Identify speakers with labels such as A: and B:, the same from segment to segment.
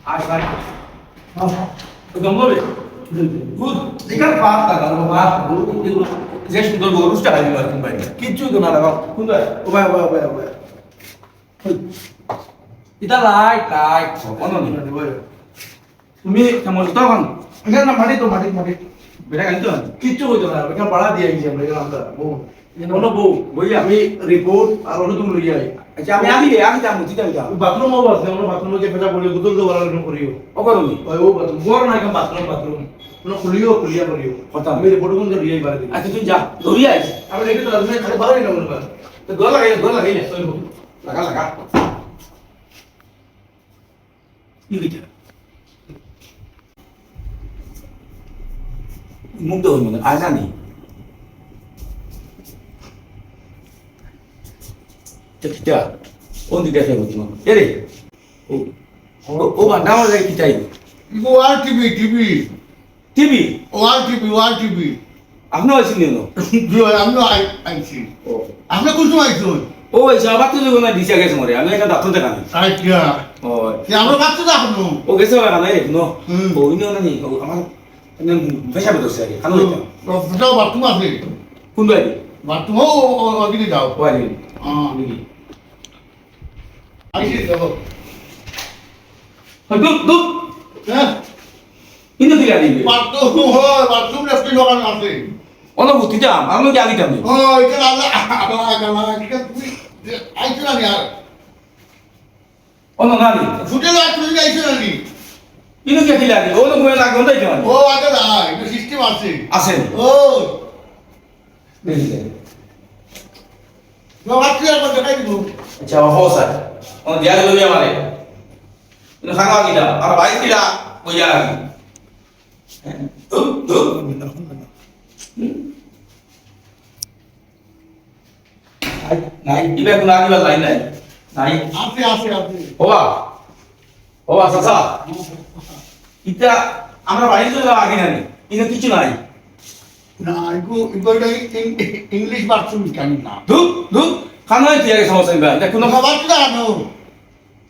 A: আয় ভাই গম্বরে গুড দিকার পাত লাগা বাবা যে সুন্দর গরুটা আইলো আর ভাই কিচ্ছু তো না লাগাও সুন্দর ও ভাই ও ভাই ও ভাই এটা লাইট লাইট অননি তুমি কেমন তখন এখানে না মাটি বেটা গালি তো কিচ্ছু হইতো না এখানে ভাড়া দিয়ে গেছি আমরা এখানে আমরা বউ বলো বউ বই আমি রিপোর্ট আর হলো তুমি লইয়া আচ্ছা আমি যাবো চিন্তা হইতা বাথরুম আছে আমরা বাথরুমে যে ফেটা বলি গুদল তো বলার জন্য করিও ও করুনি ওই ও বাথরুম বড় না কেন বাথরুম কোনো খুলিয়া করিও কথা আমি রিপোর্ট কোন লইয়াই পারে আচ্ছা তুই যা দৌড়িয়া আইছ আমি দেখি তো তুমি খালি ভালোই না বলবা তো গোল লাগাই না তুই লাগা কি হইতা মুগ্ধ হইল না আয় জানি kita on tidak saya betul jadi oh bandar lagi kita itu
B: Wal TV
A: TV
B: Wal TV
A: আপনি আছেন কেন
B: আমি আইছি আপনি কোন সময় আইছেন
A: ও এই সাবাত তো না দিশা গেছে মরে আমি এটা ডাক্তার দেখানি
B: আচ্ছা
A: ও
B: কি আমরা বাচ্চা দেখো
A: ও গেছে না না নো ও ইনো না নি আমার পেশা বেদছে আগে খানো এটা
B: ফুটাও বাথরুম আছে
A: কোন বাড়ি
B: বাথরুম ও ওদিকে যাও
A: বাড়ি
B: আইছি দেখো
A: দুপ
B: হ্যাঁ
A: ইনো দিলা দিবে
B: বাথরুম লেফট দোকান আছে
A: অনুভূতি দাম আমি কি আগে দাম
B: ও এখানে আল্লাহ ঠিক আছে আইছো না আর
A: অন্য নানি
B: ফুটেলো আর তুমি আইছো না নি
A: ইনো কি দিলা দিবে ও লোক না গন্ধাই তো
B: ও আগে না এটা সিস্টেম আছে
A: আছেন
B: ও
A: দেখি
B: বাচ্চা আর দেখাই দিব
A: আচ্ছা हो सर और दिया लो भी हमारे इन खाना की दा और भाई की दा वो यार तो नहीं इबे कुना की लाइन नहीं नहीं
B: আছে
A: होवा सासा इतना আমরা বাড়ি তো আগে নানি ইনো কিছু নাই
B: না এটা ইংলিশ বাথরুম কেন না
A: ধুপ খানা দিয়ে সমস্যা নেই এটা কোনো
B: বাচ্চা না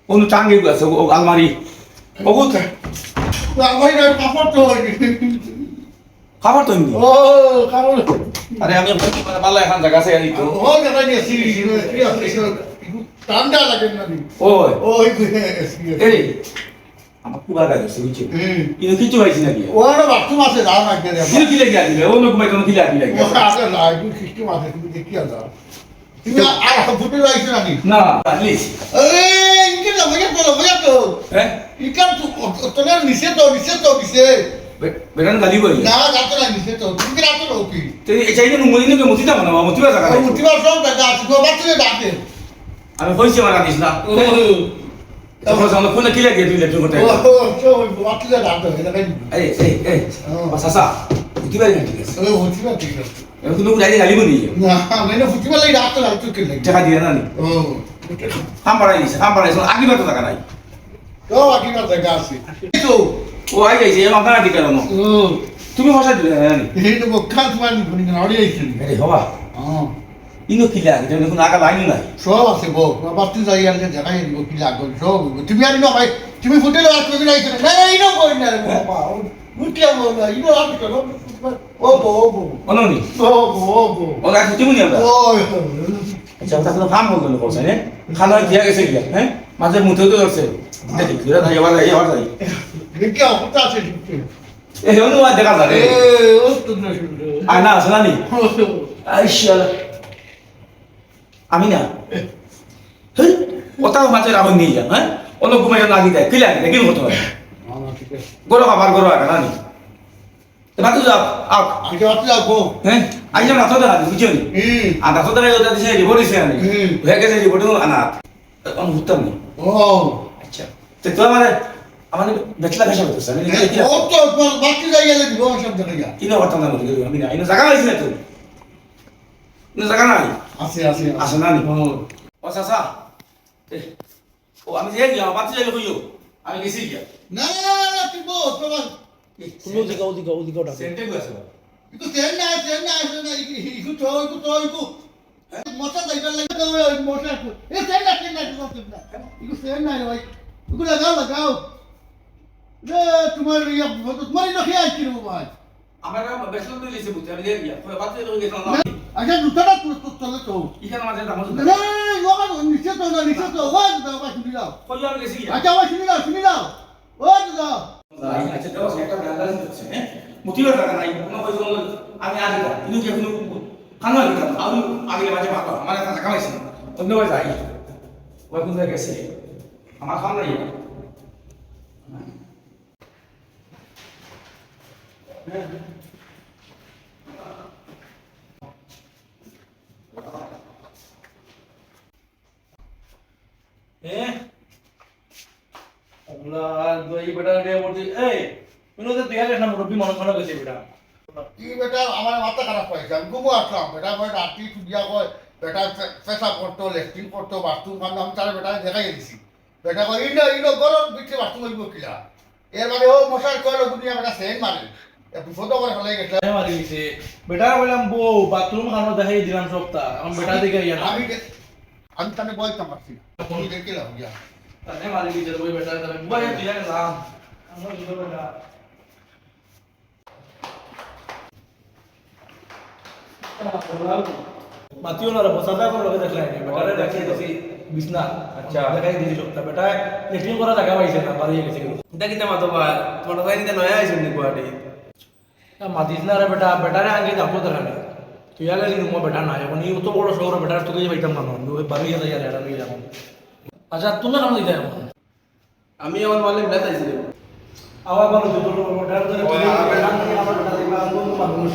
A: কোনো টাঙ্গে আছে ও আলমারি ওগুত
B: আমি না কাপড় তো
A: খাবার তো নি
B: ও কাপড়
A: আরে আমি ভালো এখন জায়গা আছে এই তো
B: ও দেখা দিয়েছি ঠান্ডা লাগে না
A: ওই
B: ওই
A: এই আমার পুরা গাড়ি আছে বুঝছি ইনো কিছু হইছে নাকি
B: ওরা বাথরুম আছে দাও না কে
A: ইনো কি লাগি দিবে ও লোক মাইতো কি লাগি
B: ও আছে না এই সিস্টেম আছে তুমি দেখি আর তুমি আর ফুটে লাইছ না নি
A: না প্লিজ
B: এই কি না ভাইয়া তো
A: হ্যাঁ
B: ইকান তো তোর নিচে নিচে
A: বেটান গালি বলি
B: না গাতো না নিচে তো তুমি কি রাতো লোকি
A: তো এই চাইলে মুইনো কে মুতিতা না মুতিবা জায়গা
B: ও মুতিবার সব জায়গা আছে গো বাচ্চা ডাকে
A: আমি কইছি মারা দিস না তখন আমরা কোন কি লাগে তুই লেটু করতে
B: ও বাচ্চা ডাকে এটা কাই
A: এই বাসাসা মুতিবা না ঠিক আছে
B: ও মুতিবার ঠিক আছে
A: এখন তুমি যাই গালি বলি
B: না মানে ফুটবল লাগি রাতো না তুই কে লাগি
A: টাকা দিয়ে না নি
B: ও
A: হাম বাড়াইছে আগে বাতো টাকা নাই
B: তো আকি না জায়গা আছে তো
A: ও আই যাইছে আমার দিকে কেন
B: ও
A: তুমি ভাষা দিলে না নি
B: এই তো বকাত মানে কোনি না অড়ি আইছি
A: আরে হবা
B: হ্যাঁ
A: ইনো কি লাগে তুমি কোন আগা লাইন নাই
B: সব আছে বো বাচ্চা যাই আর জায়গায় দিব কি লাগবে সব তুমি আর না ভাই তুমি ফুটেলো আর তুমি নাই না এই না কই না রে বাবা মুটিয়া বলা ইনো আর তো ও বো
A: অননি ও না তুমি নি আমরা আচ্ছা ওটা তো কাম হলো কোসা নে খানা দিয়া গেছে কি হ্যাঁ মাঝে মুঠে তো ধরছে দেখি ঘুরে ধাই আবার যাই
B: দেখি অবস্থা আছে
A: এই হলো আর দেখা যায়
B: ও তো না শুনলো
A: আয়না আছে না নি আইশালা আমি না হ্যাঁ ওটা মাঝে রাবণ নিয়ে যা হ্যাঁ অন্য ঘুমাই লাগি দেয় কি লাগে কি হতো গরো খাবার গরো আগে না নি বাতু যাও আও
B: আগে বাচ্চা যাবো
A: হ্যাঁ আই যা মাথা দাঁড়া বুঝছো নি আর দাঁত দাঁড়া ওটা দিছে রিপোর্ট দিছে আমি হয়ে গেছে রিপোর্ট আনা আমি হুতাম নি
B: ও
A: আচ্ছা তো তো আমাদের বেচলা ভাষা বলতেছ আমি
B: ও তো বাচ্চা যাই গেলে দিব সব জায়গা
A: ইনো কথা না বলি আমি না ইনো জায়গা হইছে না তো ইনো জায়গা নাই আছে না নি ও সাসা ও আমি যে গিয়া বাচ্চা যাইলে কইও আমি গেছি গিয়া
B: না তুই বল তোমার
C: ওদিকে ওটা
A: সেন্টে গেছে
B: ইকো তেন না ইকো তো মোটা যাইবার লাগে তো মোটা এ তেন না ইকো তেন না ভাই ইকো লাগাও তোমার ইয়া তোমার ইনো খেয়ে আসছি রে ভাই
A: আমার বেসন তো দিয়েছে বুঝতে আমি দিয়ে দিয়া বাচ্চা তো গেছিলাম না
B: আচ্ছা জুতাটা চলে তো
A: এখানে মাঝে দাম আছে
B: না লোকা নিচে তো ওই দাও ভাই শুনি দাও
A: কইলা আমি গেছি
B: আচ্ছা ভাই শুনি দাও ও দাও
A: আচ্ছা দাও একটা ব্যালেন্স দিচ্ছে হ্যাঁ মোটিভেট টাকা নাই কোনো কইছো আমি আগে যা কিন্তু যে কোনো খানো দিতাম আমি আগে মাঝে ভাত আমার কাছে টাকা পাইছি অন্য ভাই যাই ওই কোন জায়গায় গেছে আমার খাওয়া নাই
B: কি বেটা আমার মাথা খারাপ হয়েছে আমি ঘুমো আসলাম বেটা কয় রাত্রি দিয়া কয় বেটা পেশাব করতো লেট্রিন করতো বাথরুম খান আমি তার বেটা দেখাই দিছি বেটা কয় ইনো গরম বিচ্ছে বাথরুম হইব কিলা এর মানে ও মশার কয় গুনিয়া বেটা সেন মারে বিপদ করে ফেলাই গেছে
C: বেটা বললাম বউ বাথরুম খানো দেখাই দিলাম সপ্তাহ আমার বেটা দিকে ইয়া না
B: আমি তানে বলতাম পারছি না তুমি দেখিলাম গিয়া
C: তানে মারি দিতে ওই বেটা তাহলে বুয়া দিয়া গেলাম আমার দুটো বেটা মাতিও না রে বসাদা করে লগে দেখলাই বেটারে দেখিয়ে দিছি বিছনা আচ্ছা দেখাই দিছি সপ্তাহ বেটা লেট্রিন করা জায়গা পাইছে না বাড়ি গেছে
D: এটা কিতা মাতো বা তোমার ভাই নিতে নয়া আইছেন নি গুয়াহাটি
C: মাতিস না রে বেটা বেটারে আগে যাবো দেখানে তুই আগে রুমো বেটা না এখন এই তো বড় শহর বেটার তোকে পাইতাম না বাড়ি গেছে যারা এটা নিয়ে যাবো আচ্ছা তুমি কেন দিতে এখন
D: আমি আমার মালিক বেটা আইছি
C: আবার বলো যে তোর বেটার ধরে আমার বেটা দেখবা মানুষ